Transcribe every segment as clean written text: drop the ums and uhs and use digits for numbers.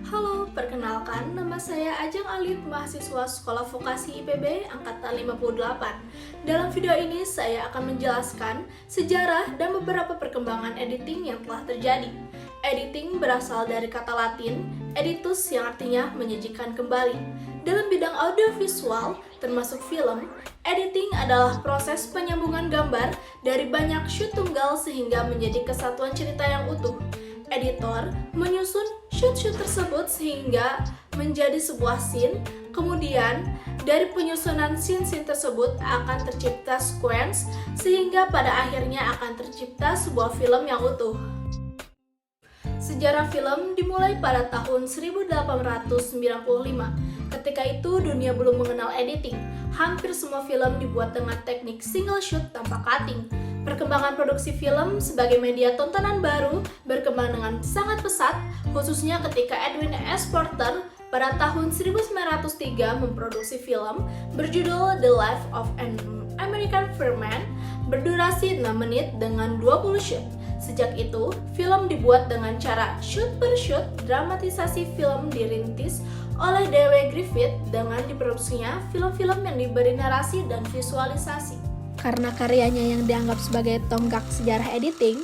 Halo, perkenalkan nama saya Ajeng Alif, mahasiswa Sekolah Vokasi IPB Angkatan 58. Dalam video ini saya akan menjelaskan sejarah dan beberapa perkembangan editing yang telah terjadi. Editing berasal dari kata Latin, editus yang artinya menyajikan kembali. Dalam bidang audiovisual, termasuk film, editing adalah proses penyambungan gambar dari banyak shoot tunggal sehingga menjadi kesatuan cerita yang utuh. Editor menyusun shoot-shoot tersebut sehingga menjadi sebuah scene, kemudian dari penyusunan scene-scene tersebut akan tercipta sequence sehingga pada akhirnya akan tercipta sebuah film yang utuh. Sejarah film dimulai pada tahun 1895. Ketika itu dunia belum mengenal editing. Hampir semua film dibuat dengan teknik single shoot tanpa cutting. Perkembangan produksi film sebagai media tontonan baru berkembang dengan sangat pesat, khususnya ketika Edwin S. Porter pada tahun 1903 memproduksi film berjudul The Life of an American Fireman berdurasi 6 menit dengan 20 shoot. Sejak itu, film dibuat dengan cara shoot per shoot. Dramatisasi film dirintis oleh D.W. Griffith dengan diproduksinya film-film yang diberi narasi dan visualisasi. Karena karyanya yang dianggap sebagai tonggak sejarah editing,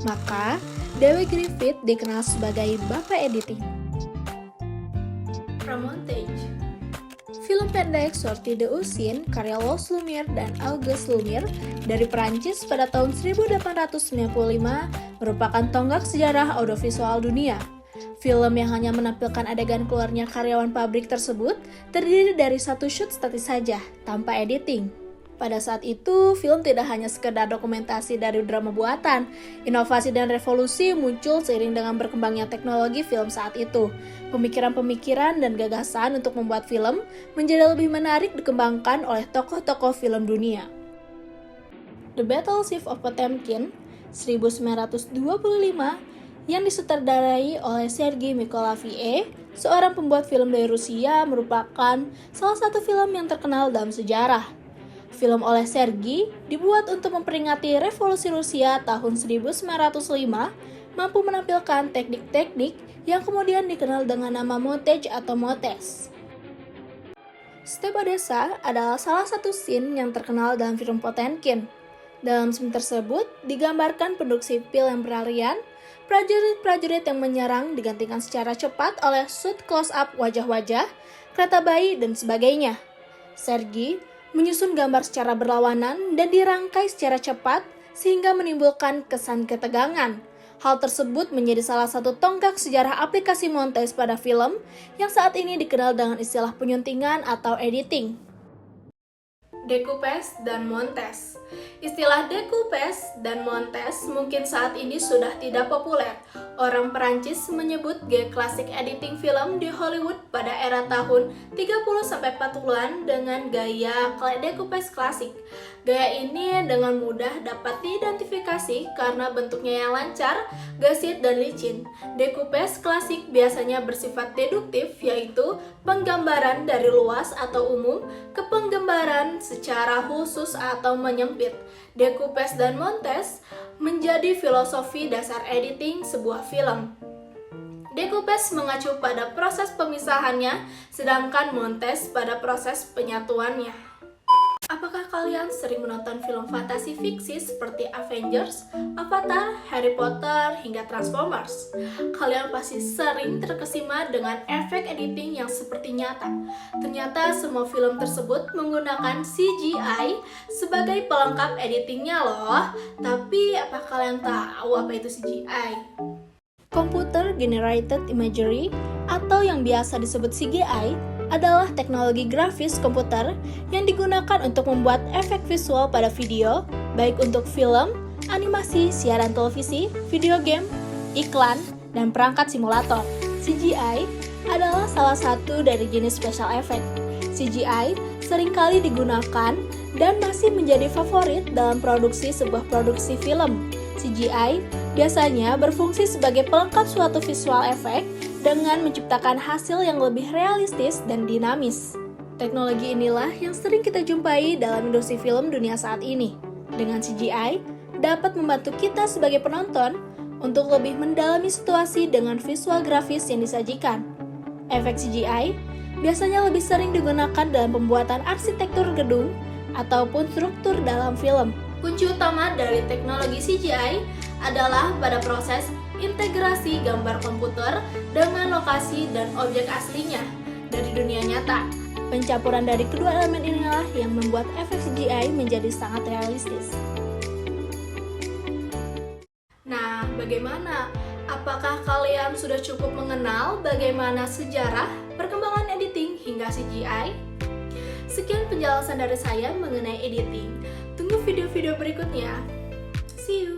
maka D.W. Griffith dikenal sebagai Bapak Editing. Pramontage. Film pendek Sortie de Usine karya Lois Lumière dan Auguste Lumière dari Perancis pada tahun 1895 merupakan tonggak sejarah audiovisual dunia. Film yang hanya menampilkan adegan keluarnya karyawan pabrik tersebut terdiri dari satu shoot statis saja, tanpa editing. Pada saat itu, film tidak hanya sekedar dokumentasi dari drama buatan. Inovasi dan revolusi muncul seiring dengan berkembangnya teknologi film saat itu. Pemikiran-pemikiran dan gagasan untuk membuat film menjadi lebih menarik dikembangkan oleh tokoh-tokoh film dunia. The Battleship of Potemkin, 1925, yang disutradarai oleh Sergei Nikolaevich, seorang pembuat film dari Rusia, merupakan salah satu film yang terkenal dalam sejarah. Film oleh Sergei dibuat untuk memperingati revolusi Rusia tahun 1905, mampu menampilkan teknik-teknik yang kemudian dikenal dengan nama montage atau motes. Step Odessa adalah salah satu scene yang terkenal dalam film Potemkin. Dalam scene tersebut digambarkan penduduk sipil yang berlarian, prajurit-prajurit yang menyerang digantikan secara cepat oleh shoot close-up wajah-wajah, kereta bayi, dan sebagainya. Sergei menyusun gambar secara berlawanan dan dirangkai secara cepat sehingga menimbulkan kesan ketegangan. Hal tersebut menjadi salah satu tonggak sejarah aplikasi montage pada film yang saat ini dikenal dengan istilah penyuntingan atau editing. Decoupage dan montage. Istilah decoupage dan montage mungkin saat ini sudah tidak populer. Orang Perancis menyebut gaya klasik editing film di Hollywood pada era tahun 30-40-an dengan gaya decoupage klasik. Gaya ini dengan mudah dapat diidentifikasi karena bentuknya yang lancar, gesit, dan licin. Decoupage klasik biasanya bersifat deduktif, yaitu penggambaran dari luas atau umum ke penggambaran secara khusus atau menyempit. Decoupage dan montage menjadi filosofi dasar editing sebuah film. Decoupage mengacu pada proses pemisahannya, sedangkan montage pada proses penyatuannya. Apakah kalian sering menonton film fantasi fiksi seperti Avengers, Avatar, Harry Potter, hingga Transformers? Kalian pasti sering terkesima dengan efek editing yang seperti nyata. Ternyata semua film tersebut menggunakan CGI sebagai pelengkap editingnya loh. Tapi apa kalian tahu apa itu CGI? Computer Generated Imagery atau yang biasa disebut CGI adalah teknologi grafis komputer yang digunakan untuk membuat efek visual pada video, baik untuk film, animasi, siaran televisi, video game, iklan, dan perangkat simulator. CGI adalah salah satu dari jenis special effect. CGI seringkali digunakan dan masih menjadi favorit dalam produksi sebuah produksi film. CGI biasanya berfungsi sebagai pelengkap suatu visual effect dengan menciptakan hasil yang lebih realistis dan dinamis. Teknologi inilah yang sering kita jumpai dalam industri film dunia saat ini. Dengan CGI, dapat membantu kita sebagai penonton untuk lebih mendalami situasi dengan visual grafis yang disajikan. Efek CGI biasanya lebih sering digunakan dalam pembuatan arsitektur gedung ataupun struktur dalam film. Kunci utama dari teknologi CGI adalah pada proses integrasi gambar komputer dengan lokasi dan objek aslinya dari dunia nyata. Pencampuran dari kedua elemen inilah yang membuat efek CGI menjadi sangat realistis. Nah, bagaimana? Apakah kalian sudah cukup mengenal bagaimana sejarah, perkembangan editing hingga CGI? Sekian penjelasan dari saya mengenai editing. Tunggu video-video berikutnya. See you!